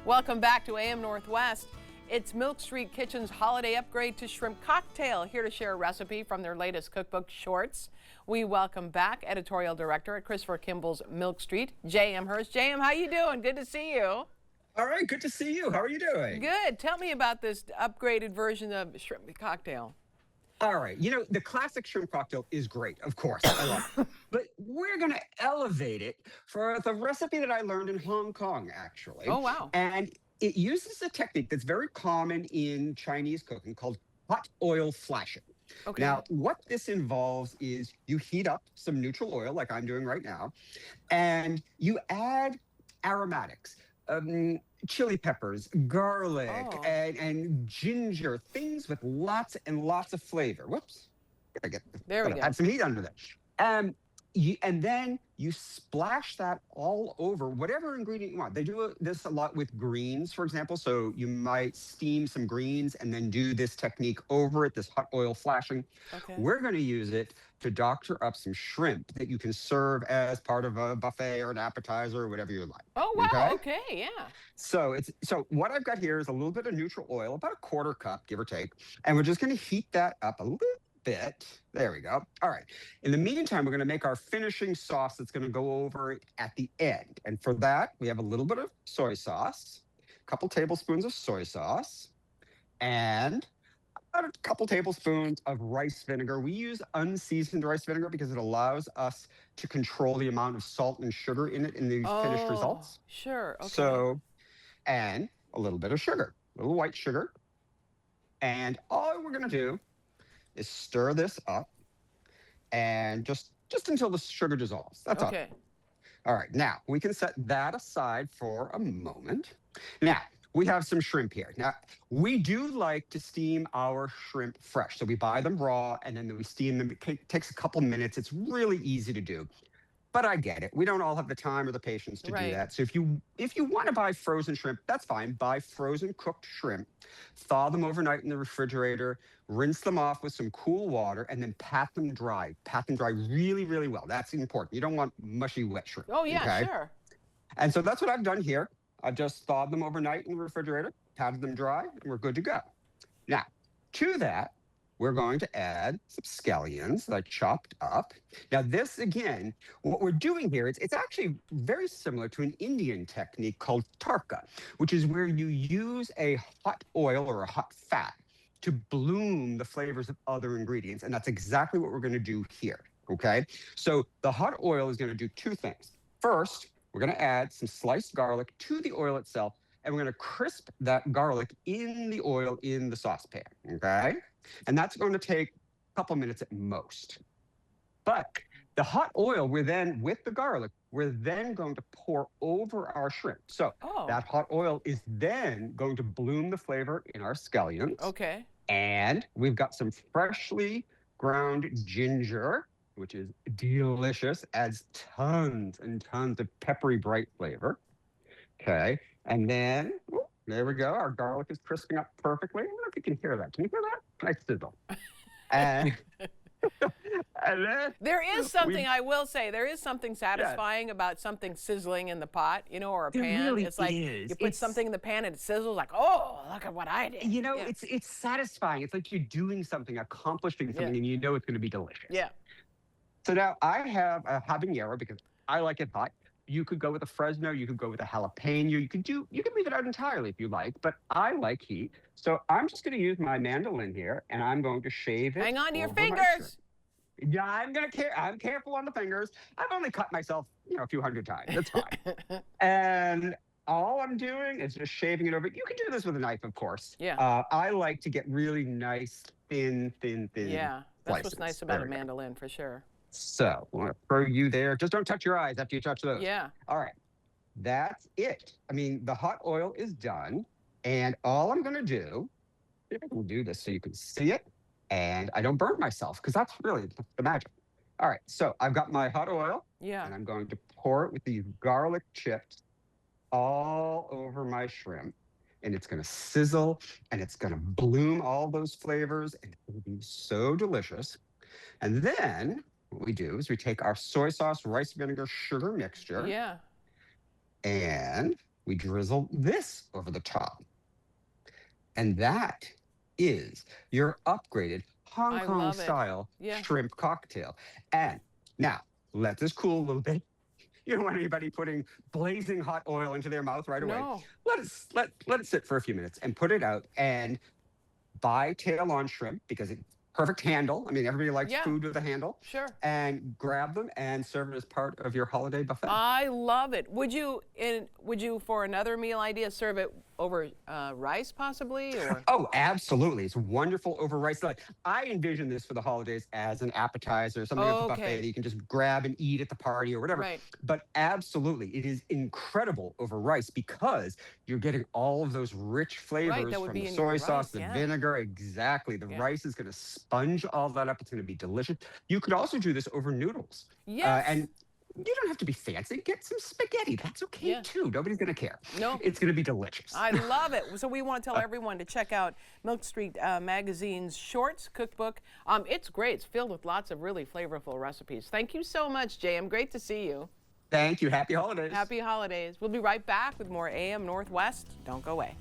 Welcome back to AM Northwest. It's Milk Street Kitchen's holiday upgrade to shrimp cocktail, here to share a recipe from their latest cookbook, Shorts. We welcome back editorial director at Christopher Kimball's Milk Street, J.M. Hirsch. J.M., how you doing? Good to see you. All right, good to see you. How are you doing? Good. Tell me about this upgraded version of shrimp cocktail. All right, you know, the classic shrimp cocktail is great, of course. I love it. But we're going to elevate it for the recipe that I learned in Hong Kong, actually. Oh, wow. And it uses a technique that's very common in Chinese cooking called hot oil flashing. Okay. Now, what this involves is you heat up some neutral oil, like I'm doing right now, and you add aromatics. Chili peppers, garlic, Oh. and ginger, things with lots and lots of flavor. Whoops. There we go. Add some heat under that. And then you splash that all over whatever ingredient you want. They do this a lot with greens, for example. So you might steam some greens and then do this technique over it, this hot oil flashing. Okay. We're going to use it to doctor up some shrimp that you can serve as part of a buffet or an appetizer or whatever you like. Oh, wow. Okay, yeah. So what I've got here is a little bit of neutral oil, about a quarter cup, give or take. And we're just going to heat that up a little bit. There we go. All right. In the meantime, we're going to make our finishing sauce that's going to go over it at the end. And for that, we have a little bit of soy sauce, a couple tablespoons of soy sauce, and about a couple tablespoons of rice vinegar. We use unseasoned rice vinegar because it allows us to control the amount of salt and sugar in it in the finished results. Sure. Okay. So, and a little bit of sugar, a little white sugar. And all we're going to do is stir this up and just until the sugar dissolves. That's all. Okay. All right. Now, we can set that aside for a moment. Now, we have some shrimp here. Now, we do like to steam our shrimp fresh. So we buy them raw and then we steam them. It takes a couple minutes. It's really easy to do. But I get it. We don't all have the time or the patience to do that. So if you want to buy frozen shrimp, that's fine. Buy frozen cooked shrimp, thaw them overnight in the refrigerator, rinse them off with some cool water, and then pat them dry. Pat them dry really, really well. That's important. You don't want mushy, wet shrimp. Oh, yeah, sure. And so that's what I've done here. I just thawed them overnight in the refrigerator, patted them dry, and we're good to go. Now, to that, we're going to add some scallions that I chopped up. Now this, again, what we're doing here, it's actually very similar to an Indian technique called tarka, which is where you use a hot oil or a hot fat to bloom the flavors of other ingredients. And that's exactly what we're going to do here, okay? So the hot oil is going to do two things. First, we're going to add some sliced garlic to the oil itself, and we're going to crisp that garlic in the oil in the saucepan, okay? And that's going to take a couple minutes at most. But the hot oil, with the garlic, we're then going to pour over our shrimp. So that hot oil is then going to bloom the flavor in our scallions. Okay. And we've got some freshly ground ginger, which is delicious, adds tons and tons of peppery, bright flavor. Okay. And then, there we go. Our garlic is crisping up perfectly. I don't know if you can hear that. Can you hear that? Nice sizzle. And, and then there is something, I will say, there is something satisfying about something sizzling in the pot, you know, or a pan. Really it's like you put something in the pan and it sizzles like, oh, look at what I did. You know, it's satisfying. It's like you're doing something, accomplishing something, and you know it's going to be delicious. Yeah. So now I have a habanero because I like it hot. You could go with a Fresno, you could go with a jalapeno, you can leave it out entirely if you like, but I like heat. So I'm just going to use my mandolin here and I'm going to shave it. Hang on to your fingers. Yeah, I'm careful on the fingers. I've only cut myself, a few hundred times. That's fine. And all I'm doing is just shaving it over. You can do this with a knife, of course. Yeah. I like to get really nice, thin. Yeah, that's slices. what's nice about a mandolin for sure. So I want to throw you there. Just don't touch your eyes after you touch those. Yeah. All right. That's it. I mean, the hot oil is done. And all I'm going to do, if I can do this so you can see it, and I don't burn myself, because that's really the magic. All right. So I've got my hot oil. Yeah. And I'm going to pour it with these garlic chips all over my shrimp. And it's going to sizzle, and it's going to bloom all those flavors, and it will be so delicious. And then what we do is we take our soy sauce, rice vinegar, sugar mixture. Yeah. And we drizzle this over the top. And that is your upgraded Hong I Kong love it. style Yeah. shrimp cocktail. And now let this cool a little bit. You don't want anybody putting blazing hot oil into their mouth right away. No. Let it sit for a few minutes and put it out and buy tail on shrimp because it's perfect handle. I mean, everybody likes Yeah. food with a handle. Sure. And grab them and serve it as part of your holiday buffet. I love it. Would you, for another meal idea, serve it over rice possibly? Or? Oh, absolutely. It's wonderful over rice. Like, I envision this for the holidays as an appetizer, something at the buffet that you can just grab and eat at the party or whatever. Right. But absolutely, it is incredible over rice because you're getting all of those rich flavors that would from be the in soy your sauce, rice, the vinegar. Exactly. The Yeah. rice is going to sponge all that up. It's going to be delicious. You could also do this over noodles. Yes. And you don't have to be fancy. Get some spaghetti. That's okay Yeah. too. Nobody's going to care. No. It's going to be delicious. I love it. So we want to tell everyone to check out Milk Street Magazine's Shorts cookbook. It's great. It's filled with lots of really flavorful recipes. Thank you so much, JM. Great to see you. Thank you. Happy holidays. Happy holidays. We'll be right back with more AM Northwest. Don't go away.